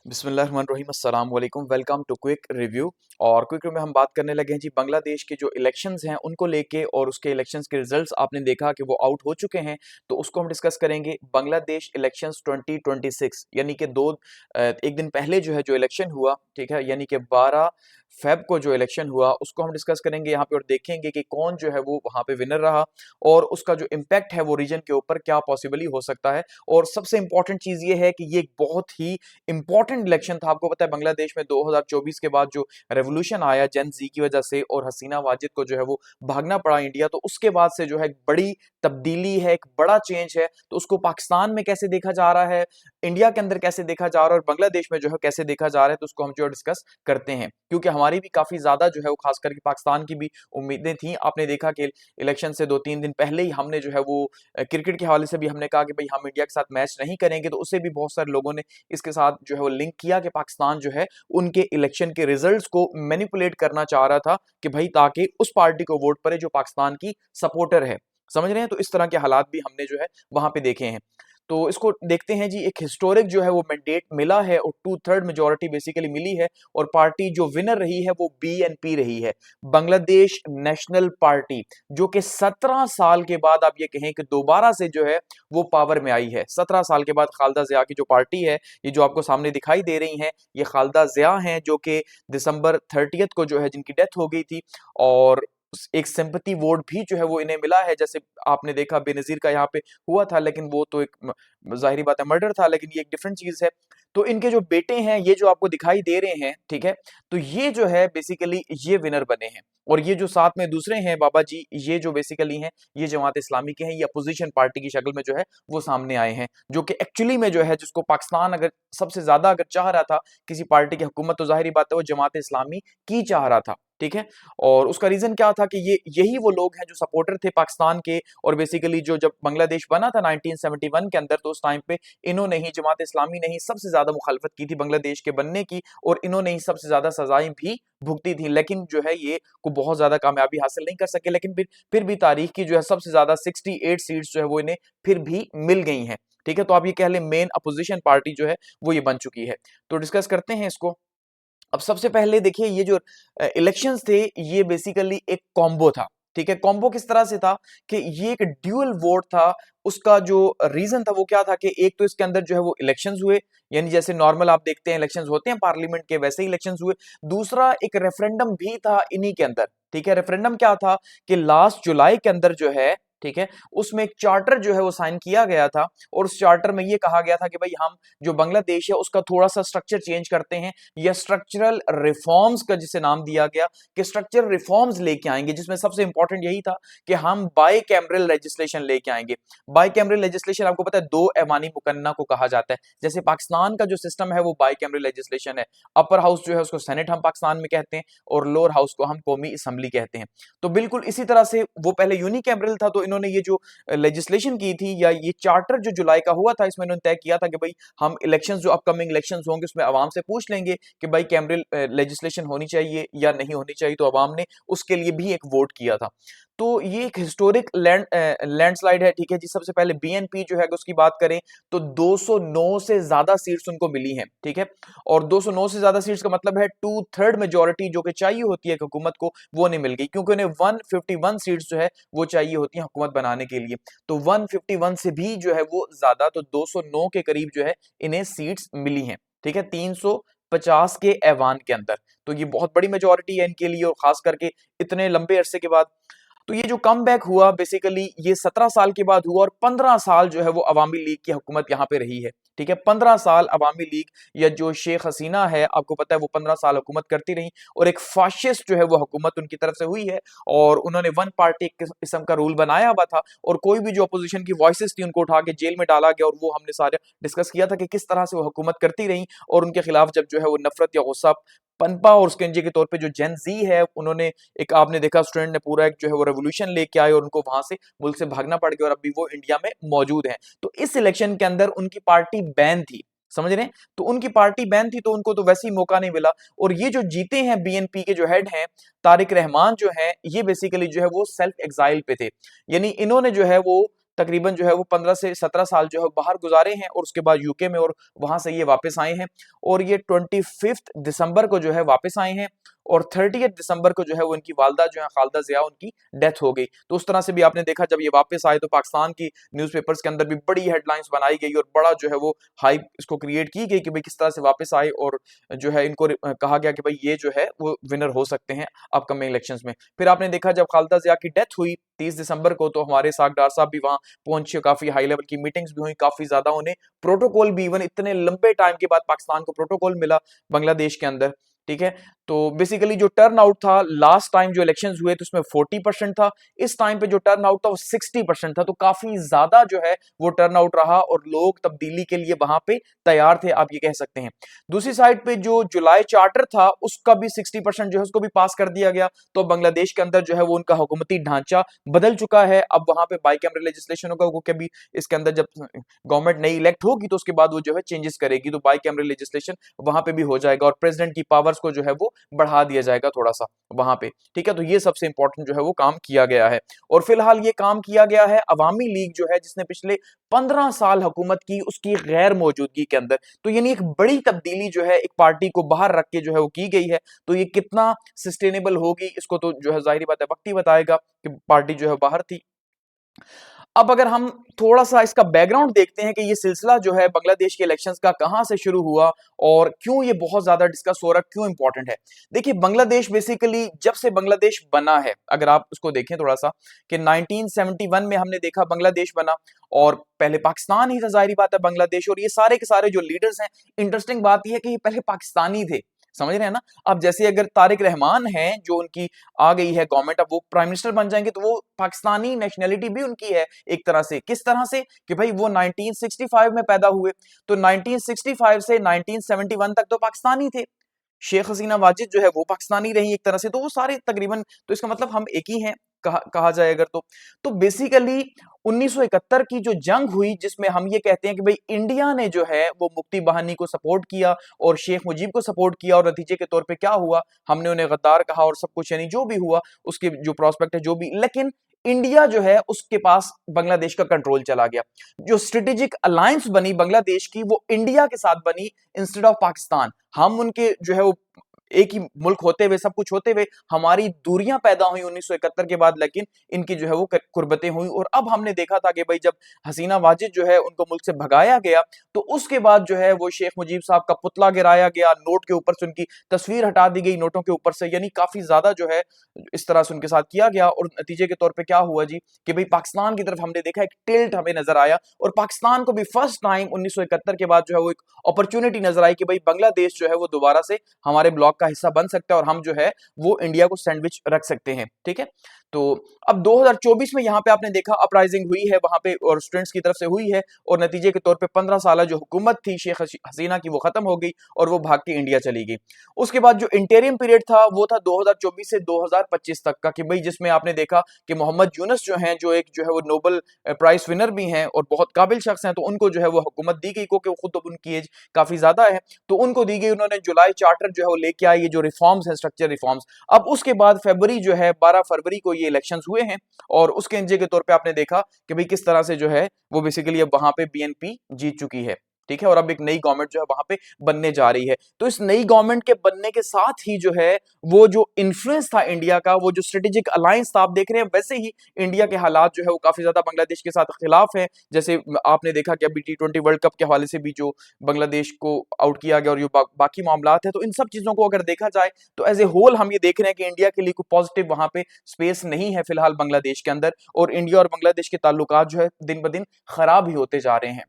बिस्मिल्लाहिर्रहमानिर्रहीम अस्सलाम वालेकुम। Welcome to quick review. और क्विक रिव्यू में हम बात करने लगे हैं जी बांग्लादेश के जो इलेक्शंस हैं उनको लेके, और उसके इलेक्शंस के रिजल्ट्स आपने देखा कि वो आउट हो चुके हैं, तो उसको हम डिस्कस करेंगे। बांग्लादेश इलेक्शंस 2026 यानी कि एक दिन पहले जो है जो इलेक्शन हुआ, ठीक है, यानी कि 12 फेब को जो इलेक्शन हुआ उसको हम डिस्कस करेंगे यहाँ पे, और देखेंगे कि कौन जो है वो वहाँ पे विनर रहा और उसका जो इम्पैक्ट है वो रीजन के ऊपर क्या पॉसिबली हो सकता है। और सबसे इंपॉर्टेंट चीज ये है कि ये एक बहुत ही इंपॉर्टेंट इलेक्शन था। आपको पता है बांग्लादेश में 2024 के बाद जो रेवोल्यूशन आया जेन जी की वजह से, और हसीना वाजिद को जो है वो भागना पड़ा इंडिया, तो उसके बाद से जो है एक बड़ी तब्दीली है, एक बड़ा चेंज है। तो उसको पाकिस्तान में कैसे देखा जा रहा है, इंडिया के अंदर कैसे देखा जा रहा है, और बांग्लादेश में जो है कैसे देखा जा रहा है, तो उसको हम जो डिस्कस करते हैं। क्योंकि हमारी भी काफी ज्यादा जो है वो, खास करके पाकिस्तान की भी उम्मीदें थी। आपने देखा कि इलेक्शन से 2-3 दिन पहले ही हमने जो है वो क्रिकेट के हवाले से भी हमने कहा कि भाई हम इंडिया के साथ मैच नहीं करेंगे, तो उससे भी बहुत सारे लोगों ने इसके साथ जो है वो लिंक किया कि पाकिस्तान जो है उनके इलेक्शन के रिजल्ट्स को मैनिपुलेट करना चाह रहा था कि भाई ताकि उस पार्टी को वोट पड़े जो पाकिस्तान की सपोर्टर है। समझ रहे हैं? तो इस तरह के हालात भी हमने जो है वहां पे देखे हैं। तो इसको देखते हैं जी। एक हिस्टोरिक जो है वो मैंडेट मिला है और 2/3 मेजोरिटी बेसिकली मिली है, और पार्टी जो विनर रही है वो बीएनपी रही है, बांग्लादेश नेशनल पार्टी, जो कि 17 साल के बाद आप ये कहें कि दोबारा से जो है वो पावर में आई है। 17 साल के बाद खालिदा जिया की जो पार्टी है, ये जो आपको सामने दिखाई दे रही है, ये खालिदा जिया हैं जो कि दिसंबर 30 को जो है जिनकी डेथ हो गई थी। और एक सिंपैथी वोट भी जो है वो इन्हें मिला है। जैसे आपने देखा बेनजीर का यहाँ पे हुआ था, लेकिन वो तो एक जाहिर बात है मर्डर था, लेकिन ये एक डिफरेंट चीज है। तो इनके जो बेटे हैं ये जो आपको दिखाई दे रहे हैं, ठीक है, तो ये जो है बेसिकली ये विनर बने हैं। और ये जो साथ में दूसरे हैं बाबा जी, ये जो बेसिकली हैं ये जमात इस्लामी के हैं, ये अपोजिशन पार्टी की शक्ल में जो है वो सामने आए हैं, जो कि एक्चुअली में जो है जिसको पाकिस्तान अगर सबसे ज्यादा अगर चाह रहा था किसी पार्टी की हुकूमत, तो जाहिर बात है वो जमात इस्लामी की चाह रहा था, ठीक है। और उसका रीजन क्या था कि ये यही वो लोग हैं जो सपोर्टर थे पाकिस्तान के। और बेसिकली जो जब बांग्लादेश बना था 1971 के अंदर, तो उस टाइम पे इन्होंने ही, जमात इस्लामी ने ही सबसे ज्यादा मुखालफत की थी बांग्लादेश के बनने की, और इन्होंने ही सबसे ज्यादा सजाएं भी भुगती थी। लेकिन जो है ये को बहुत ज्यादा कामयाबी हासिल नहीं कर सके, लेकिन फिर भी तारीख की जो है सबसे ज्यादा 68 सीट्स जो है वो इन्हें फिर भी मिल गई हैं, ठीक है। तो आप ये कह लें मेन अपोजिशन पार्टी जो है वो ये बन चुकी है। तो डिस्कस करते हैं इसको। अब सबसे पहले देखिए, ये जो इलेक्शंस थे ये बेसिकली एक कॉम्बो था, ठीक है। कॉम्बो किस तरह से था कि ये एक ड्यूअल वोट था। उसका जो रीजन था वो क्या था कि एक तो इसके अंदर जो है वो इलेक्शंस हुए, यानी जैसे नॉर्मल आप देखते हैं इलेक्शंस होते हैं पार्लियामेंट के, वैसे ही इलेक्शंस हुए। दूसरा एक रेफरेंडम भी था इन्हीं के अंदर, ठीक है। रेफरेंडम क्या था कि लास्ट जुलाई के अंदर जो है, ठीक है, उसमें एक चार्टर जो है वो साइन किया गया था, और उस चार्टर में ये कहा गया था कि भाई हम जो बांग्लादेश है उसका थोड़ा सा स्ट्रक्चर चेंज करते हैं, या स्ट्रक्चरल रिफॉर्म्स का जिसे नाम दिया गया कि स्ट्रक्चरल रिफॉर्म्स लेके आएंगे, जिसमें सबसे इंपॉर्टेंट यही था कि हम बाई कैमरल लेजिस्लेशन लेके आएंगे। बाई कैमरल लेजिस्लेशन आपको पता है दो ऐवानी मुकन्ना को कहा जाता है। जैसे पाकिस्तान का जो सिस्टम है वो बाई कैमरल लेजिस्लेशन है, अपर हाउस जो है उसको सेनेट हम पाकिस्तान में कहते हैं, और लोअर हाउस को हम कौमी असम्बली कहते हैं। तो बिल्कुल इसी तरह से वो पहले यूनिकैमरल था, तो इन्होंने ये जो लेजिस्लेशन की थी, या ये चार्टर जो जुलाई का हुआ था, इसमें इन्होंने तय किया था कि भाई हम इलेक्शंस जो अपकमिंग इलेक्शंस होंगे उसमें आवाम से पूछ लेंगे कि भाई कैमरल लेजिस्लेशन होनी चाहिए या नहीं होनी चाहिए, तो आवाम ने उसके लिए भी एक वोट किया था। तो ये एक हिस्टोरिक लैंडस्लाइड है, ठीक है जी। सबसे पहले बीएनपी जो है उसकी बात करें तो 209 से ज्यादा सीट्स उनको मिली हैं, ठीक है। और 209 से ज्यादा सीट्स का मतलब है 2/3 मेजोरिटी जो कि चाहिए होती है हुकूमत को, वो नहीं मिल गई, क्योंकि उन्हें 151 सीट्स जो है वो चाहिए होती है हुकूमत बनाने के लिए। तो 151 से भी जो है वो ज्यादा, तो 209 के करीब जो है इन्हें सीट्स मिली हैं, ठीक है, 350 के ऐवान के अंदर। तो ये बहुत बड़ी मेजोरिटी है इनके लिए, और खास करके इतने लंबे अरसे के बाद। तो ये जो कम बैक हुआ बेसिकली ये 17 साल के बाद हुआ, और 15 साल जो है वो अवामी लीग की हुकूमत यहाँ पे रही है, ठीक है। 15 साल अवामी लीग, या जो शेख हसीना है आपको पता है वो 15 साल हुकूमत करती रही, और एक फाशिस्ट जो है वो हुकूमत उनकी तरफ से हुई है, और उन्होंने वन पार्टी किस्म का रूल बनाया हुआ था, और कोई भी जो अपोजिशन की वॉइसेस थी उनको उठा के जेल में डाला गया। और वो हमने सारे डिस्कस किया था कि किस तरह से वो हुकूमत करती रही, और उनके खिलाफ जब जो है वो नफरत या गुस्सा पनपा, और उसके नतीजे के तौर पे जो जेन जी है उन्होंने, एक आपने देखा स्टूडेंट ने पूरा एक जो है वो रेवोल्यूशन लेके आए, और उनको वहां से मुल्क से भागना पड़ गया, और अभी वो इंडिया में मौजूद हैं। तो इस इलेक्शन के अंदर उनकी पार्टी बैन थी, समझ रहे हैं? तो उनकी पार्टी बैन थी, तो उनको तो वैसे ही मौका नहीं मिला। और ये जो जीते हैं बीएनपी के जो हेड हैं तारिक रहमान जो हैं, ये बेसिकली जो है वो सेल्फ एग्जाइल पे थे, यानी इन्होंने जो है वो तकरीबन जो है वो 15 से 17 साल जो है बाहर गुजारे हैं और उसके बाद यूके में, और वहां से ये वापस आए हैं और ये 25 दिसंबर को जो है वापस आए हैं और 30 दिसंबर को जो है वो इनकी वालदा जो है खालदा जिया, उनकी डेथ हो गई। तो उस तरह से भी आपने देखा जब ये वापस आए तो पाकिस्तान की न्यूज़पेपर्स के अंदर भी बड़ी हेडलाइंस बनाई गई और बड़ा जो है वो हाइप इसको क्रिएट की गई कि भाई किस तरह से वापस आए, और जो है इनको कहा गया कि भाई ये जो है वो विनर हो सकते हैं अपकमिंग इलेक्शंस में। फिर आपने देखा जब खालदा जिया की डेथ हुई 30 दिसंबर को, तो हमारे सागडार साहब भी वहां पहुंचे, काफी हाई लेवल की मीटिंग्स भी हुई, काफी ज्यादा उन्हें प्रोटोकॉल भी, इवन इतने लंबे टाइम के बाद पाकिस्तान को प्रोटोकॉल मिला बांग्लादेश के अंदर, ठीक है। तो बेसिकली जो टर्न आउट था लास्ट टाइम जो इलेक्शंस हुए तो उसमें 40% था, इस टाइम पे जो टर्न आउट था वो 60% था, तो काफी ज्यादा जो है वो टर्न आउट रहा और लोग तब्दीली के लिए वहां पे तैयार थे, आप ये कह सकते हैं। दूसरी साइड पे जो जुलाई चार्टर था उसका भी 60% जो है उसको भी पास कर दिया गया, तो बांग्लादेश के अंदर जो है वो उनका हुकूमती ढांचा बदल चुका है। अब वहां पे बाइकैमरल लेजिस्लेशन होगा, क्योंकि अभी इसके अंदर जब गवर्नमेंट नई इलेक्ट होगी तो उसके बाद वो जो है चेंजेस करेगी, तो बाइकैमरल लेजिस्लेशन वहां पे भी हो जाएगा और प्रेसिडेंट की पावर्स को जो है वो बढ़ा दिया जाएगा थोड़ा सा वहां पे, ठीक है। तो ये सबसे इंपॉर्टेंट जो है वो काम किया गया है। और फिलहाल ये काम किया गया है अवामी लीग जो है जिसने पिछले 15 साल हुकूमत की, उसकी गैर मौजूदगी के अंदर, तो यानी एक बड़ी तब्दीली जो है एक पार्टी को बाहर रख के जो है वो की गई है। तो ये कितना सस्टेनेबल होगी इसको तो जो है जाहिर बात है वक्त ही बताएगा कि पार्टी जो है बाहर थी। अब अगर हम थोड़ा सा इसका बैकग्राउंड देखते हैं कि ये सिलसिला जो है बांग्लादेश के इलेक्शंस का कहां से शुरू हुआ और क्यों ये बहुत ज्यादा डिस्कस हो रहा है, क्यों इंपॉर्टेंट है। देखिए बांग्लादेश बेसिकली जब से बांग्लादेश बना है, अगर आप उसको देखें थोड़ा सा कि 1971 में हमने देखा बांग्लादेश बना, और पहले पाकिस्तान ही था जाहिर बात है बांग्लादेश, और ये सारे के सारे जो लीडर्स हैं, इंटरेस्टिंग बात यह है कि ये पहले पाकिस्तानी थे, समझ रहे हैं ना। अब जैसे अगर तारिक रहमान है जो उनकी आ गई है गवर्नमेंट, अब वो प्राइम मिनिस्टर बन जाएंगे तो वो पाकिस्तानी नेशनैलिटी भी उनकी है एक तरह से। किस तरह से कि भाई वो 1965 में पैदा हुए, तो 1965 से 1971 तक तो पाकिस्तानी थे। शेख हसीना वाजिद जो है वो पाकिस्तानी रही एक तरह से, तो वो सारे तकरीबन, तो इसका मतलब हम एक ही हैं कहा जाए अगर तो बेसिकली 1971 की जो जंग हुई जिसमें हम ये कहते हैं कि भाई इंडिया ने जो है वो मुक्ति बहानी को सपोर्ट किया और शेख मुजीब को सपोर्ट किया, और नतीजे के तौर पे क्या हुआ, हमने उन्हें गद्दार कहा और सब कुछ, यानी जो भी हुआ उसके जो प्रोस्पेक्ट है जो भी, लेकिन इंडिया जो है उसके पास बांग्लादेश का कंट्रोल चला गया। जो स्ट्रेटेजिक अलायंस बनी बांग्लादेश की वो इंडिया के साथ बनी इंस्टेड ऑफ पाकिस्तान। हम उनके जो है वो एक ही मुल्क होते हुए, सब कुछ होते हुए, हमारी दूरियां पैदा हुई 1971 के बाद, लेकिन इनकी जो है वो कुर्बतें हुई। और अब हमने देखा था कि भाई जब हसीना वाजिद जो है उनको मुल्क से भगाया गया तो उसके बाद जो है वो शेख मुजीब साहब का पुतला गिराया गया, नोट के ऊपर से उनकी तस्वीर हटा दी गई नोटों के ऊपर से, यानी काफी ज्यादा जो है इस तरह से उनके साथ किया गया। और नतीजे के तौर पर क्या हुआ जी कि भाई पाकिस्तान की तरफ हमने देखा एक टिल्ट हमें नजर आया, और पाकिस्तान को भी फर्स्ट टाइम 1971 के बाद जो है वो एक अपॉर्चुनिटी नजर आई कि भाई बांग्लादेश जो है वो दोबारा से हमारे ब्लॉक का हिस्सा बन सकता है और हम जो है वो इंडिया को सैंडविच रख सकते हैं, ठीक है। तो अब 2024 में यहाँ पे आपने देखा अपराइजिंग हुई है वहां पे और स्टूडेंट्स की तरफ से हुई है, और नतीजे के तौर पे 15 साल जो हुकूमत थी शेख हसीना की वो खत्म हो गई और वो भाग के इंडिया चली गई। उसके बाद जो इंटेरियम पीरियड था वो था 2024 से 2025 तक का, कि भाई जिसमें आपने देखा कि मोहम्मद यूनुस जो है जो एक जो है वो नोबेल प्राइज विनर भी हैं और बहुत काबिल शख्स हैं, तो उनको जो है वो हुकूमत दी गई, क्योंकि खुद उनकी एज काफी ज्यादा है, तो उनको दी गई। उन्होंने जुलाई चार्टर जो है वो लेके आए, ये जो रिफॉर्म्स है स्ट्रक्चर रिफॉर्म्स। अब उसके बाद फरवरी जो है 12 फरवरी को ये इलेक्शंस हुए हैं, और उसके नतीजे के तौर पे आपने देखा कि भाई किस तरह से जो है वो बेसिकली अब वहां पे बीएनपी जीत चुकी है, ठीक है। और अब एक नई गवर्नमेंट जो है वहां पे बनने जा रही है। तो इस नई गवर्नमेंट के बनने के साथ ही जो है वो जो इन्फ्लुएंस था इंडिया का, वो जो स्ट्रेटेजिक अलायंस था, आप देख रहे हैं वैसे ही इंडिया के हालात जो है वो काफी ज्यादा बांग्लादेश के साथ खिलाफ है। जैसे आपने देखा कि अभी T20 वर्ल्ड कप के हवाले से भी जो बांग्लादेश को आउट किया गया और जो बाकी मामलात है, तो इन सब चीजों को अगर देखा जाए तो एज ए होल हम ये देख रहे हैं कि इंडिया के लिए कोई पॉजिटिव वहां पे स्पेस नहीं है फिलहाल बांग्लादेश के अंदर, और इंडिया और बांग्लादेश के ताल्लुकात जो है दिन ब दिन खराब ही होते जा रहे हैं।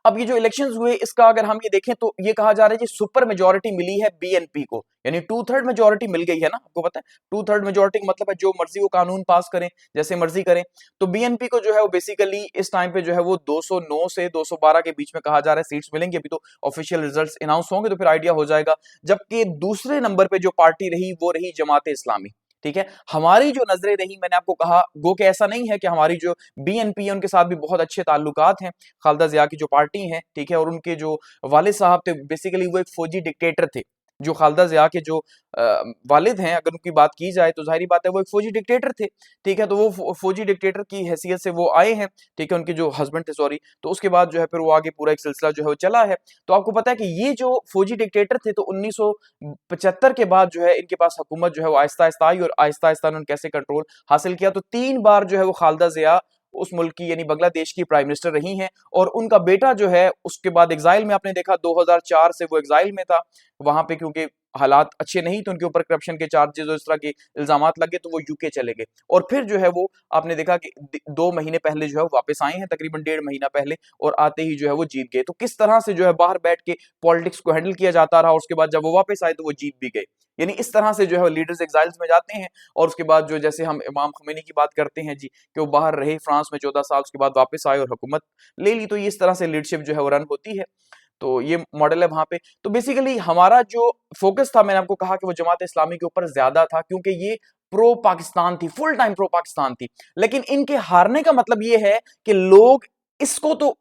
अब ये जो इलेक्शंस हुए इसका अगर हम ये देखें तो ये कहा जा रहा है कि सुपर मेजोरिटी मिली है बीएनपी को, यानी 2/3 मेजोरिटी मिल गई है ना, आपको पता है 2/3 मेजोरिटी मतलब है जो मर्जी वो कानून पास करें जैसे मर्जी करें। तो बीएनपी को जो है वो बेसिकली इस टाइम पे जो है वो 209 से 212 के बीच में कहा जा रहा है सीट्स मिलेंगे, अभी तो ऑफिशियल रिजल्ट्स अनाउंस होंगे तो फिर आइडिया हो जाएगा। जबकि दूसरे नंबर पे जो पार्टी रही वो रही जमात इस्लामी, ठीक है। हमारी जो नजरें रही, मैंने आपको कहा गो कि ऐसा नहीं है कि हमारी जो बीएनपी है उनके साथ भी बहुत अच्छे ताल्लुकात हैं, खालदा जिया की जो पार्टी है, ठीक है, और उनके जो वाले साहब थे बेसिकली वो एक फौजी डिक्टेटर थे, जो खालिदा ज़िया के जो वालिद हैं, अगर उनकी बात की जाए तो ज़ाहिर बात है वो एक फौजी डिक्टेटर थे, ठीक है? तो वो फौजी डिक्टेटर की हैसियत से वो आए हैं, ठीक है? उनके जो हस्बैंड थे, सॉरी, तो उसके बाद जो है फिर वो आगे पूरा एक सिलसिला जो है वो चला है। तो आपको पता है कि ये जो फौजी डिक्टेटर थे, तो 1975 के बाद जो है इनके पास हुकूमत जो है वो आहिस्ता-आहिस्ता आई और आहिस्ता-आहिस्ता उन्होंने कैसे कंट्रोल हासिल किया। तो 3 बार जो है वो खालिदा ज़िया उस मुल्क की यानी बांग्लादेश की प्राइम मिनिस्टर रही हैं, और उनका बेटा जो है उसके बाद एग्जाइल में, आपने देखा 2004 से वो एग्जाइल में था वहां पे, क्योंकि हालात अच्छे नहीं थे, उनके ऊपर करप्शन के चार्जेस और इस तरह के इल्जामात लगे, तो वो यूके चले गए। और फिर जो है वो आपने देखा कि 2 महीने पहले जो है वो वापस आए हैं, तकरीबन 1.5 महीना पहले, और आते ही जो है वो जीत गए। तो किस तरह से जो है बाहर बैठ के पॉलिटिक्स को हैंडल किया जाता रहा, और उसके बाद जब वो वापस आए तो वो जीत भी गए। यानी इस तरह से जो है लीडर्स एग्जाइल्स में जाते हैं, और उसके बाद जो, जैसे हम इमाम खमैनी की बात करते हैं जी, कि वो बाहर रहे फ्रांस में 14 साल, उसके बाद वापस आए और हुकूमत ले ली। तो ये इस तरह से लीडरशिप जो है वो रन होती है। तो ये मॉडल है वहां पे। तो बेसिकली हमारा जो फोकस था, मैंने आपको कहा कि वो जमात इस्लामी के ऊपर ज्यादा था, क्योंकि ये प्रो पाकिस्तान थी, फुल टाइम प्रो पाकिस्तान थी। लेकिन इनके हारने का मतलब ये है कि लोग इसको तो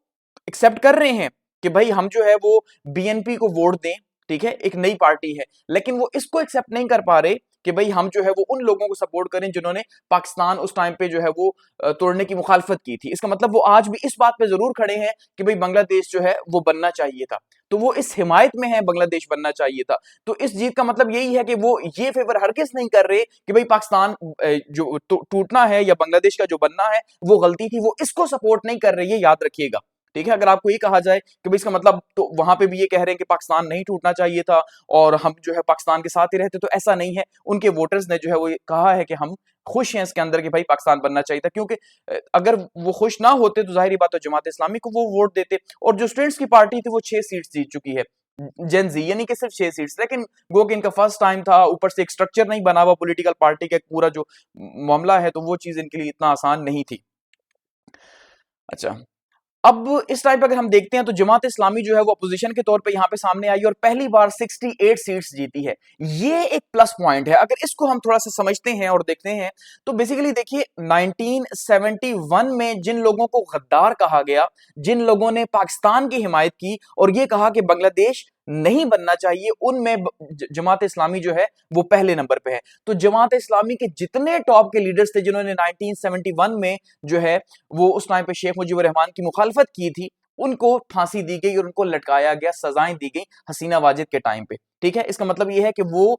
एक्सेप्ट कर रहे हैं कि भाई हम जो है वो बीएनपी को वोट दें, ठीक है, एक नई पार्टी है, लेकिन वो इसको एक्सेप्ट नहीं कर पा रहे कि भाई हम जो है वो उन लोगों को सपोर्ट करें जिन्होंने पाकिस्तान उस टाइम पे जो है वो तोड़ने की मुखालफत की थी। इसका मतलब वो आज भी इस बात पे जरूर खड़े हैं कि भाई बांग्लादेश जो है वो बनना चाहिए था, तो वो इस हिमायत में है, बांग्लादेश बनना चाहिए था। तो इस जीत का मतलब यही है कि वो ये फेवर हरगिज नहीं कर रहे कि भाई पाकिस्तान जो टूटना है या बांग्लादेश का जो बनना है वो गलती थी, वो इसको सपोर्ट नहीं कर रही है, याद रखिएगा, ठीक है? अगर आपको ये कहा जाए कि भाई इसका मतलब, तो वहां पे भी ये कह रहे हैं कि पाकिस्तान नहीं टूटना चाहिए था और हम जो है पाकिस्तान के साथ ही रहते, तो ऐसा नहीं है। उनके वोटर्स ने जो है वो कहा है कि हम खुश हैं इसके अंदर कि भाई पाकिस्तान बनना चाहिए था, क्योंकि अगर वो खुश ना होते तो जाहिर बात है जमात इस्लामी को वो वोट देते। और जो स्टूडेंट्स की पार्टी थी वो 6 सीट्स जीत चुकी है, जेन जी, यानी कि सिर्फ 6 सीट्स, लेकिन गो कि इनका फर्स्ट टाइम था, ऊपर से एक स्ट्रक्चर नहीं बना हुआ पॉलिटिकल पार्टी का, एक पूरा जो मामला है, तो वो चीज इनके लिए इतना आसान नहीं थी। अच्छा, अब इस टाइम पे अगर हम देखते हैं तो जमात इस्लामी जो है वो अपोजिशन के तौर पे यहां पे सामने आई और पहली बार 68 सीट्स जीती है। ये एक प्लस पॉइंट है। अगर इसको हम थोड़ा सा समझते हैं और देखते हैं तो बेसिकली देखिए, 1971 में जिन लोगों को गद्दार कहा गया, जिन लोगों ने पाकिस्तान की हिमायत की और ये कहा कि बांग्लादेश नहीं बनना चाहिए, उनमें जमात इस्लामी जो है वो पहले नंबर पे है। तो जमात इस्लामी के जितने टॉप के लीडर्स थे जिन्होंने 1971 में जो है वो उस टाइम पे शेख मुजीबुर रहमान की मुखालफत की थी, उनको फांसी दी गई और उनको लटकाया गया, सजाएं दी गई हसीना वाजिद के टाइम पे, ठीक है? इसका मतलब ये है कि वो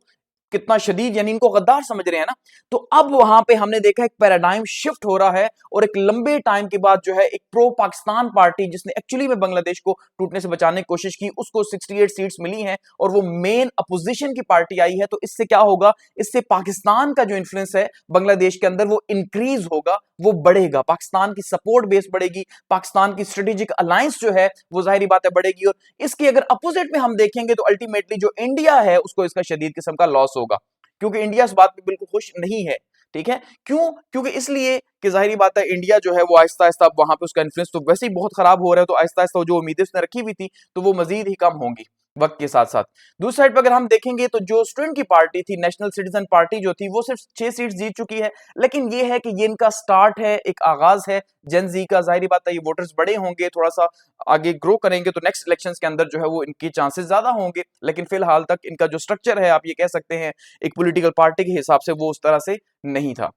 कितना शदीद, यानी इनको गद्दार समझ रहे हैं ना। तो अब वहां पे हमने देखा एक पैराडाइम शिफ्ट हो रहा है और एक लंबे टाइम के बाद जो है एक प्रो पाकिस्तान पार्टी, जिसने एक्चुअली में बांग्लादेश को टूटने से बचाने की कोशिश की, उसको 68 सीट्स मिली हैं और वो मेन अपोजिशन की पार्टी आई है। तो इससे क्या होगा, इससे पाकिस्तान का जो इन्फ्लुएंस है बांग्लादेश के अंदर वो इंक्रीज होगा, वो बढ़ेगा, पाकिस्तान की सपोर्ट बेस बढ़ेगी, पाकिस्तान की स्ट्रेटेजिक अलायंस जो है वो जाहिर बात है बढ़ेगी। और इसके अगर अपोजिट में हम देखेंगे तो अल्टीमेटली जो इंडिया है उसको इसका शदीद किस्म का लॉस होगा, क्योंकि इंडिया इस बात पे बिल्कुल खुश नहीं है, ठीक है? क्यों? क्योंकि इसलिए कि जाहिर बात है इंडिया जो है वो आहिस्ता आहिस्ता वहां पे उसका इन्फ्लुएंस तो वैसे ही बहुत खराब हो रहा है, तो आहिस्ता आहिस्ता जो उम्मीदें उसने रखी हुई थी तो वो मजीद ही कम होंगी वक्त के साथ साथ। दूसरी साइड पर अगर हम देखेंगे तो जो स्टूडेंट की पार्टी थी, नेशनल सिटीजन पार्टी जो थी, वो सिर्फ 6 सीट्स जीत चुकी है। लेकिन ये है कि ये इनका स्टार्ट है, एक आगाज है जेन जी का। जाहिर बात है ये वोटर्स बड़े होंगे, थोड़ा सा आगे ग्रो करेंगे तो नेक्स्ट इलेक्शंस के अंदर जो है वो इनके चांसेस ज्यादा होंगे, लेकिन फिलहाल तक इनका जो स्ट्रक्चर है, आप ये कह सकते हैं एक पॉलिटिकल पार्टी के हिसाब से, वो उस तरह से नहीं था।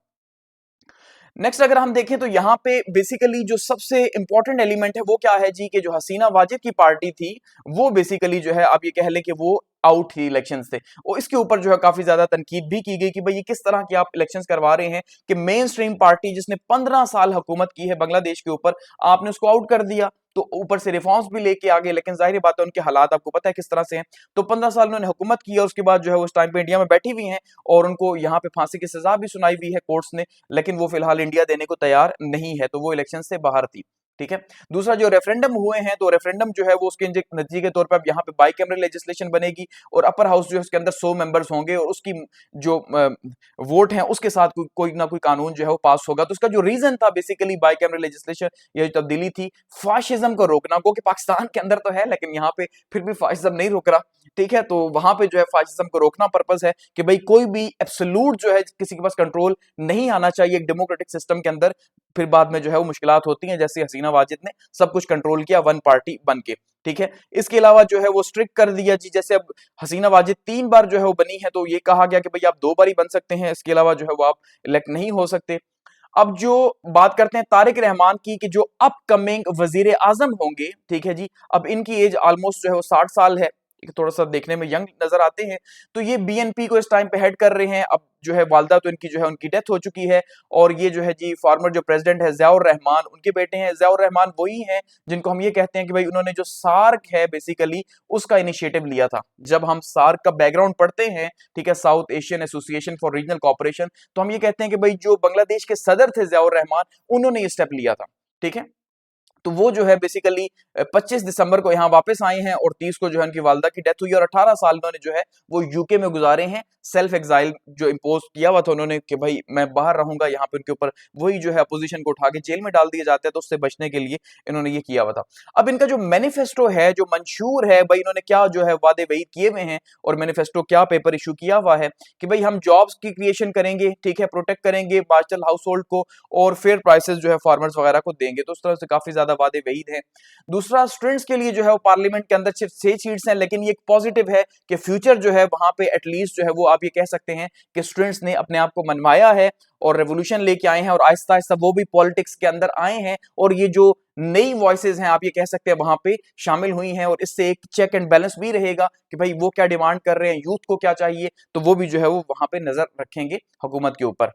नेक्स्ट अगर हम देखें तो यहाँ पे बेसिकली जो सबसे इंपॉर्टेंट एलिमेंट है वो क्या है जी, कि जो हसीना वाजिद की पार्टी थी वो बेसिकली जो है आप ये कह लें कि वो आउट थी इलेक्शन से, और इसके ऊपर जो है काफी ज्यादा तनकीद भी की गई कि भाई ये किस तरह की आप इलेक्शंस करवा रहे हैं कि मेन स्ट्रीम पार्टी जिसने 15 साल हुकूमत की है बांग्लादेश के ऊपर, आपने उसको आउट कर दिया। तो ऊपर से रिफॉर्म्स भी लेके आ गए, लेकिन जाहिर बात है उनके हालात आपको पता है किस तरह से हैं। तो 15 साल उन्होंने हुकूमत की और उसके बाद जो है उस टाइम पे इंडिया में बैठी हुई हैं और उनको यहाँ पे फांसी की सजा भी सुनाई हुई है कोर्ट्स ने, लेकिन वो फिलहाल इंडिया देने को तैयार नहीं है, तो वो इलेक्शन से बाहर थी, ठीक है? दूसरा जो रेफरेंडम हुए हैं, तो रेफरेंडम जो है वो उसके नतीजे के तौर पर अब यहाँ पे बाई कैमरल लेजिस्लेशन बनेगी और अपर हाउस जो है उसके अंदर 100 मेंबर्स होंगे और उसकी जो वोट है उसके साथ कोई ना कोई कानून जो है वो पास होगा। तो उसका जो रीजन था बेसिकली बाई कैमरल लेजिस्लेशन, ये जो तब्दीली थी, फाशिज्म को रोकना, को कि पाकिस्तान के अंदर तो है लेकिन यहाँ पे फिर भी फाशिज्म नहीं रुक रहा, ठीक है? तो वहां पे जो है फाशिज्म को रोकना पर्पस है कि भाई कोई भी एब्सोल्यूट जो है किसी के पास कंट्रोल नहीं आना चाहिए एक डेमोक्रेटिक सिस्टम के अंदर, फिर बाद में जो है वो मुश्किलात होती हैं, जैसे हसीना वाजिद ने सब कुछ कंट्रोल किया वन पार्टी बन के। ठीक है। इसके अलावा जो है वो स्ट्रिक्ट कर दिया जी, जैसे अब हसीना वाजिद 3 बार जो है वो बनी है, तो ये कहा गया कि भाई आप 2 बार ही बन सकते हैं, इसके अलावा जो है वो आप इलेक्ट नहीं हो सकते। अब जो बात करते हैं तारिक रहमान की, कि जो अपकमिंग वजीर आजम होंगे, ठीक है जी, अब इनकी एज ऑलमोस्ट जो है वो 60 साल है, थोड़ा सा देखने में यंग नजर आते हैं। तो ये बीएनपी को इस टाइम पे हेड कर रहे हैं। अब जो है वालदा तो इनकी जो है उनकी डेथ हो चुकी है, और ये जो है जी फॉर्मर जो प्रेसिडेंट है ज़ियाउर रहमान, उनके बेटे हैं। ज़ियाउर रहमान वही हैं जिनको हम ये कहते हैं कि भाई उन्होंने जो सार्क है बेसिकली उसका इनिशिएटिव लिया था। जब हम सार्क का बैकग्राउंड पढ़ते हैं, ठीक है, south Asian association for regional cooperation, तो हम ये कहते हैं कि भाई जो बांग्लादेश के सदर थे ज़ियाउर रहमान, उन्होंने ये स्टेप लिया था। ठीक है, तो वो जो है बेसिकली 25 दिसंबर को यहाँ वापस आए हैं, और 30 को जो है उनकी वालदा की डेथ हुई, और 18 साल उन्होंने जो है वो यूके में गुजारे हैं। सेल्फ एग्जाइल जो इम्पोज किया हुआ था उन्होंने कि भाई मैं बाहर रहूंगा, यहाँ पे उनके ऊपर वही जो है अपोजिशन को उठा के जेल में डाल दिए जाते हैं, तो उससे बचने के लिए इन्होंने ये किया हुआ था। अब इनका जो मैनिफेस्टो है, जो मंशूर है, भाई इन्होंने क्या जो है वादे वईद किए हुए हैं, और मैनिफेस्टो क्या पेपर इशू किया हुआ है कि भाई हम जॉब्स की क्रिएशन करेंगे, ठीक है, प्रोटेक्ट करेंगे मार्शल हाउस होल्ड को, और फेयर प्राइसेस जो है फार्मर्स वगैरह को देंगे। तो उस तरह से काफी ज्यादा वादे वईद हैं। दूसरा, स्टूडेंट्स के लिए जो है वो पार्लियामेंट के अंदर सिर्फ 6 सीट्स हैं, लेकिन ये एक पॉजिटिव है कि फ्यूचर जो है वहां पे एटलीस्ट जो है वो आप ये कह सकते हैं कि स्टूडेंट्स ने अपने आप को मनवाया है और रेवोल्यूशन लेके आए हैं, और आहिस्ता आहिस्ता वो भी पॉलिटिक्स के अंदर आए हैं, और ये जो नई वॉइसेस हैं आप ये कह सकते हैं वहां पे शामिल हुई हैं, और इससे एक चेक एंड बैलेंस भी रहेगा कि भाई वो क्या डिमांड कर रहे हैं, यूथ को क्या चाहिए, तो वो भी जो है वो वहां पे नजर रखेंगे हुकूमत के ऊपर।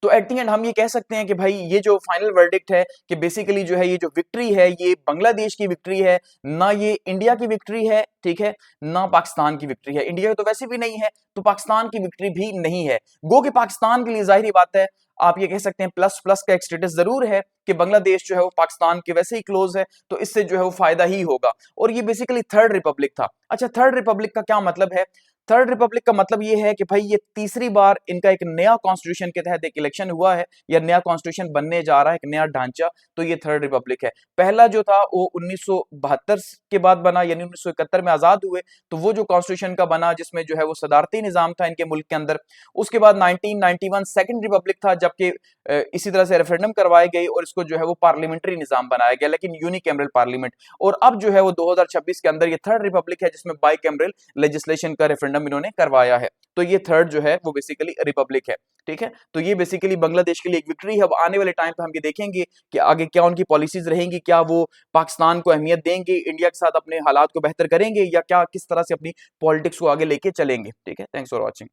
तो एट दी एंड हम ये कह सकते हैं कि भाई ये जो फाइनल वर्डिक्ट है कि बेसिकली जो है ये जो विक्ट्री है ये बांग्लादेश की विक्ट्री है, ना ये इंडिया की विक्ट्री है, ठीक है, ना पाकिस्तान की विक्ट्री है। इंडिया तो वैसे भी नहीं है, तो पाकिस्तान की विक्ट्री भी नहीं है। गो कि पाकिस्तान के लिए जाहिर बात है, आप ये कह सकते हैं प्लस प्लस का एक स्टेटस जरूर है कि बांग्लादेश जो है वो पाकिस्तान के वैसे ही क्लोज है, तो इससे जो है वो फायदा ही होगा। और ये बेसिकली थर्ड रिपब्लिक था। अच्छा, थर्ड रिपब्लिक का क्या मतलब है? थर्ड रिपब्लिक का मतलब ये है कि भाई ये तीसरी बार इनका एक नया कॉन्स्टिट्यूशन के तहत एक इलेक्शन हुआ है, या नया कॉन्स्टिट्यूशन बनने जा रहा है, एक नया ढांचा, तो ये थर्ड रिपब्लिक है। पहला जो था वो 1972 के बाद बना, यानी 1971 में आजाद हुए, तो वो जो कॉन्स्टिट्यूशन का बना जिसमें जो है वो सदारती निजाम था इनके मुल्क के अंदर। उसके बाद 1991 सेकंड रिपब्लिक था, जबकि इसी तरह से रेफरेंडम करवाए गए, और इसको जो है वो पार्लियामेंट्री निजाम बनाया गया, लेकिन यूनिकैमरल पार्लियामेंट। और अब जो है वो 2026 के अंदर ये थर्ड रिपब्लिक है, जिसमें बाइकैमरल लेजिस्लेशन का रेफरेंडम इन्होंने करवाया है। तो ये थर्ड जो है वो बेसिकली रिपब्लिक है। ठीक है, तो ये बेसिकली बांग्लादेश के लिए एक विक्ट्री है। अब आने वाले टाइम पे हम ये देखेंगे कि आगे क्या उनकी पॉलिसीज रहेंगी, क्या वो पाकिस्तान को अहमियत देंगे, इंडिया के साथ अपने हालात को बेहतर करेंगे, या क्या किस तरह से अपनी पॉलिटिक्स को आगे लेके चलेंगे। ठीक है, थैंक्स फॉर वॉचिंग।